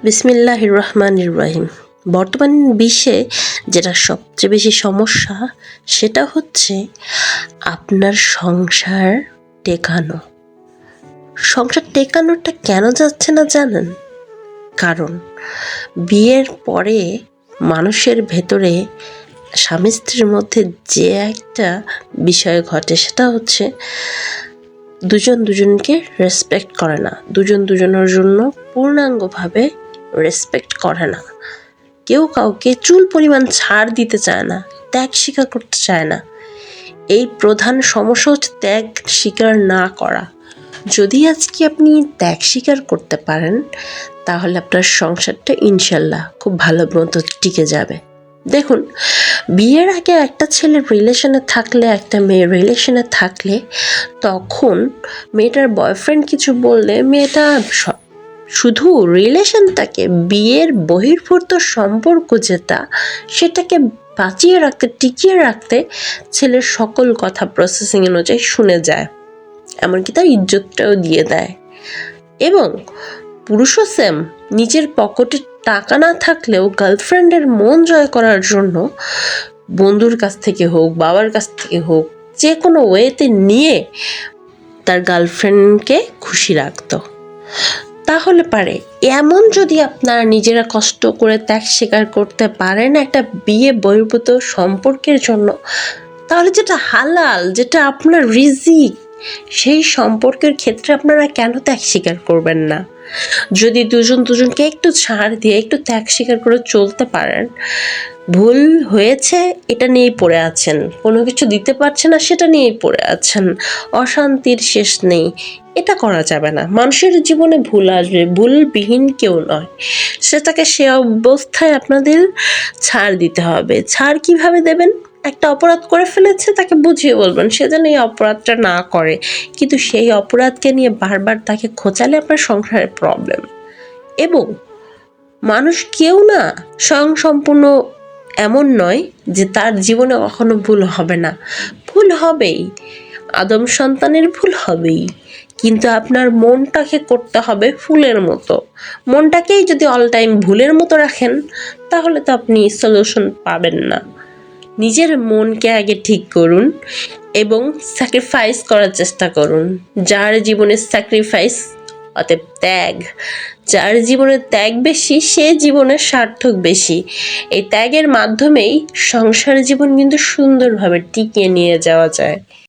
বিসমিল্লাহির রহমানির রহিম। বর্তমান বিশ্বে যেটা সবচেয়ে বেশি সমস্যা সেটা হচ্ছে আপনার সংসার টেকানো। সংসার টেকানোটা কেন যাচ্ছে না জানেন? কারণ বিয়ের পরে মানুষের ভেতরে স্বামী স্ত্রীর মধ্যে যে একটা বিষয় ঘটে সেটা হচ্ছে দুজন দুজনকে রেসপেক্ট করে না, দুজন দুজনের জন্য পূর্ণাঙ্গভাবে রেসপেক্ট করে না, কেউ কাউকে চুল পরিমাণ ছাড় দিতে চায় না, ত্যাগ স্বীকার করতে চায় না। এই প্রধান সমস্যা হচ্ছে ত্যাগ স্বীকার না করা। যদি আজকে আপনি ত্যাগ স্বীকার করতে পারেন তাহলে আপনার সংসারটা ইনশাল্লাহ খুব ভালো মতো টিকে যাবে। দেখুন, বিয়ের আগে একটা ছেলের রিলেশনে থাকলে, একটা মেয়ের রিলেশনে থাকলে, তখন মেয়েটার বয়ফ্রেন্ড কিছু বললে মেয়েটা শুধু রিলেশনটাকে, বিয়ের বহির্ভূত সম্পর্ক যেটা, সেটাকে বাঁচিয়ে রাখতে, টিকিয়ে রাখতে ছেলের সকল কথা প্রসেসিং অনুযায়ী শুনে যায়, এমনকি তার ইজ্জতটাও দিয়ে দেয়। এবং পুরুষও সেম, নিজের পকেটে টাকা না থাকলেও গার্লফ্রেন্ডের মন জয় করার জন্য বন্ধুর কাছ থেকে হোক, বাবার কাছ থেকে হোক, যে কোনো ওয়েতে নিয়ে তার গার্লফ্রেন্ডকে খুশি রাখত। তাহলে পারে এমন যদি আপনারা নিজেরা কষ্ট করে ত্যাগ স্বীকার করতে পারেন একটা বিয়ে বহির্ভূত সম্পর্কের জন্য, তাহলে যেটা হালাল, যেটা আপনার রিজিক, সেই সম্পর্কের ক্ষেত্রে আপনারা কেন ত্যাগ স্বীকার করবেন না? যদি দুজন দুজনকে একটু ছাড় দিয়ে একটু ত্যাগ স্বীকার করে চলতে পারেন, ভুল হয়েছে এটা নিয়েই পড়ে আছেন, কোনো কিছু দিতে পারছে না সেটা নিয়েই পড়ে আছেন, অশান্তির শেষ নেই, এটা করা যাবে না। মানুষের জীবনে ভুল আসবে, ভুলবিহীন কেউ নয়, সেটাকে সে অবস্থায় আপনাদের ছাড় দিতে হবে। ছাড় কিভাবে দেবেন? একটা অপরাধ করে ফেলেছে, তাকে বুঝিয়ে বলবেন সে যেন এই অপরাধটা না করে, কিন্তু সেই অপরাধকে নিয়ে বারবার তাকে খোঁচালে আপনার সংসারের প্রবলেম। এবং মানুষ কেউ না স্বয়ংসম্পূর্ণ এমন নয় যে তার জীবনে কখনো ভুল হবে না, ভুল হবেই, আদম সন্তানের ভুল হবেই, কিন্তু আপনার মনটাকে করতে হবে ফুলের মতো। মনটাকেই যদি অল টাইম ভুলের মতো রাখেন তাহলে তো আপনি সলিউশন পাবেন না। নিজের মনকে আগে ঠিক করুন এবং স্যাক্রিফাইস করার চেষ্টা করুন। যার জীবনে স্যাক্রিফাইস অতএব ত্যাগ, যার জীবনে ত্যাগ বেশি সে জীবনের সার্থক বেশি। এই ত্যাগের মাধ্যমেই সংসার জীবন কিন্তু সুন্দরভাবে টিকিয়ে নিয়ে যাওয়া যায়।